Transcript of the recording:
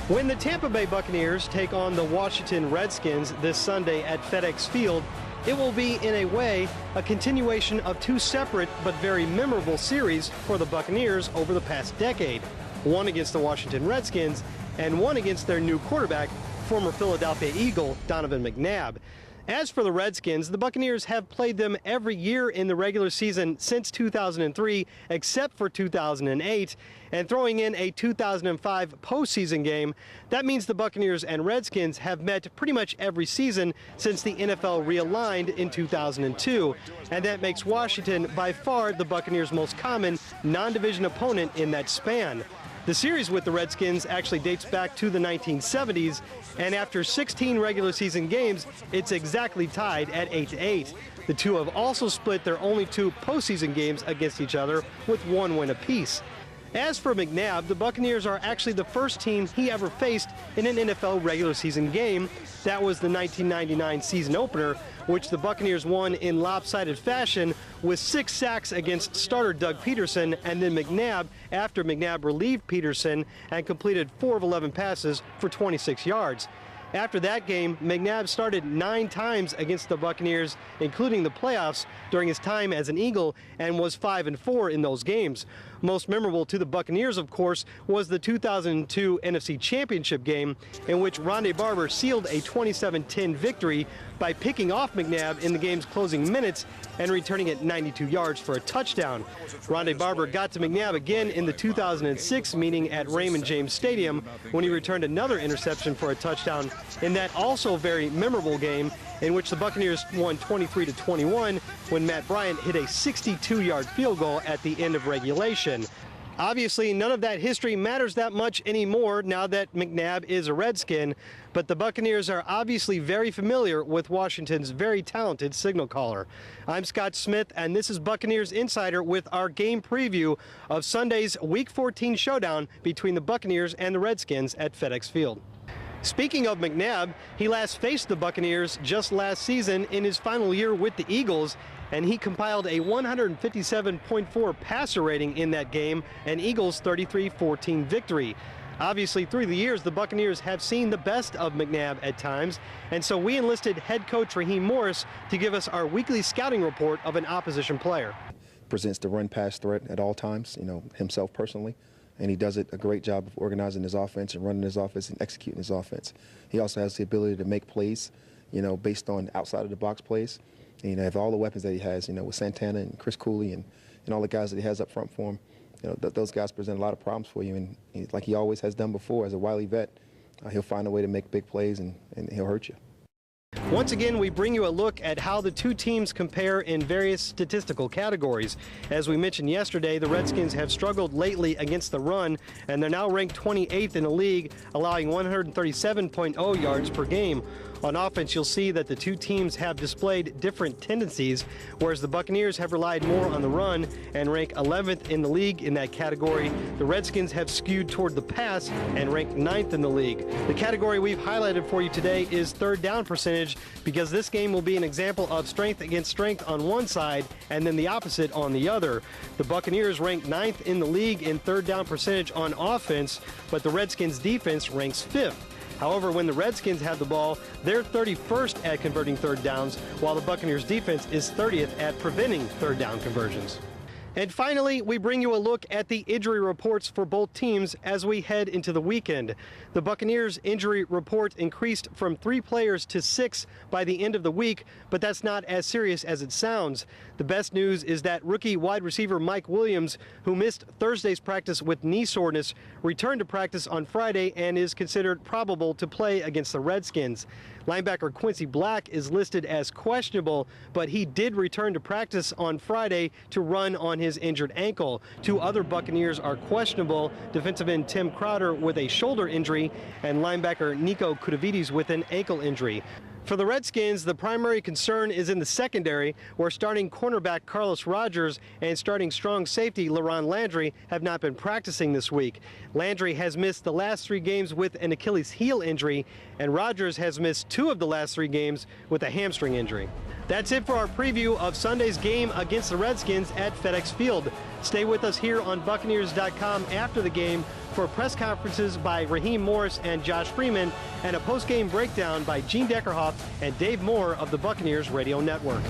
When the Tampa Bay Buccaneers take on the Washington Redskins this Sunday at FedEx Field, it will be, in a way, a continuation of two separate but very memorable series for the Buccaneers over the past decade. One against the Washington Redskins and one against their new quarterback, former Philadelphia Eagle Donovan McNabb. As for the Redskins, the Buccaneers have played them every year in the regular season since 2003, except for 2008, and throwing in a 2005 postseason game. That means the Buccaneers and Redskins have met pretty much every season since the NFL realigned in 2002, and that makes Washington by far the Buccaneers' most common non-division opponent in that span. The series with the Redskins actually dates back to the 1970s, and after 16 regular season games, it's exactly tied at 8-8. The two have also split their only two postseason games against each other with one win apiece. As for McNabb, the Buccaneers are actually the first team he ever faced in an NFL regular season game. That was the 1999 season opener, which the Buccaneers won in lopsided fashion with 6 sacks against starter Doug Peterson, and then McNabb after McNabb relieved Peterson and completed 4 of 11 passes for 26 yards. After that game, McNabb started 9 times against the Buccaneers, including the playoffs, during his time as an Eagle, and was 5-4 in those games. Most memorable to the Buccaneers, of course, was the 2002 NFC Championship game, in which Rondé Barber sealed a 27-10 victory by picking off McNabb in the game's closing minutes and returning it 92 yards for a touchdown. Rondé Barber got to McNabb again in the 2006 meeting at Raymond James Stadium when he returned another interception for a touchdown in that also very memorable game, in which the Buccaneers won 23-21 when Matt Bryant hit a 62-yard field goal at the end of regulation. Obviously, none of that history matters that much anymore now that McNabb is a Redskin, but the Buccaneers are obviously very familiar with Washington's very talented signal caller. I'm Scott Smith, and this is Buccaneers Insider with our game preview of Sunday's Week 14 showdown between the Buccaneers and the Redskins at FedEx Field. Speaking of McNabb, he last faced the Buccaneers just last season in his final year with the Eagles, and he compiled a 157.4 passer rating in that game, an Eagles 33-14 victory. Obviously, through the years, the Buccaneers have seen the best of McNabb at times, and so we enlisted head coach Raheem Morris to give us our weekly scouting report of an opposition player. Presents the run-pass threat at all times, himself personally. And he does a great job of organizing his offense and running his offense and executing his offense. He also has the ability to make plays, based on outside-of-the-box plays. And, have all the weapons that he has, with Santana and Chris Cooley and all the guys that he has up front for him. Those guys present a lot of problems for you. And like he always has done before as a wily vet, he'll find a way to make big plays and he'll hurt you. Once again, we bring you a look at how the two teams compare in various statistical categories. As we mentioned yesterday, the Redskins have struggled lately against the run, and they're now ranked 28th in the league, allowing 137.0 yards per game. On offense, you'll see that the two teams have displayed different tendencies, whereas the Buccaneers have relied more on the run and rank 11th in the league in that category. The Redskins have skewed toward the pass and ranked 9th in the league. The category we've highlighted for you today is third down percentage, because this game will be an example of strength against strength on one side and then the opposite on the other. The Buccaneers rank 9th in the league in third down percentage on offense, but the Redskins defense ranks 5th. However, when the Redskins have the ball, they're 31st at converting third downs, while the Buccaneers defense is 30th at preventing third down conversions. And finally, we bring you a look at the injury reports for both teams as we head into the weekend. The Buccaneers injury report increased from 3 players to 6 by the end of the week, but that's not as serious as it sounds. The best news is that rookie wide receiver Mike Williams, who missed Thursday's practice with knee soreness, returned to practice on Friday and is considered probable to play against the Redskins. Linebacker Quincy Black is listed as questionable, but he did return to practice on Friday to run on his injured ankle. 2 other Buccaneers are questionable, defensive end Tim Crowder with a shoulder injury and linebacker Nico Kudavides with an ankle injury. For the Redskins, the primary concern is in the secondary, where starting cornerback Carlos Rogers and starting strong safety LaRon Landry have not been practicing this week. Landry has missed the last 3 games with an Achilles heel injury, and Rogers has missed 2 of the last 3 games with a hamstring injury. That's it for our preview of Sunday's game against the Redskins at FedEx Field. Stay with us here on Buccaneers.com after the game for press conferences by Raheem Morris and Josh Freeman, and a post-game breakdown by Gene Deckerhoff and Dave Moore of the Buccaneers Radio Network.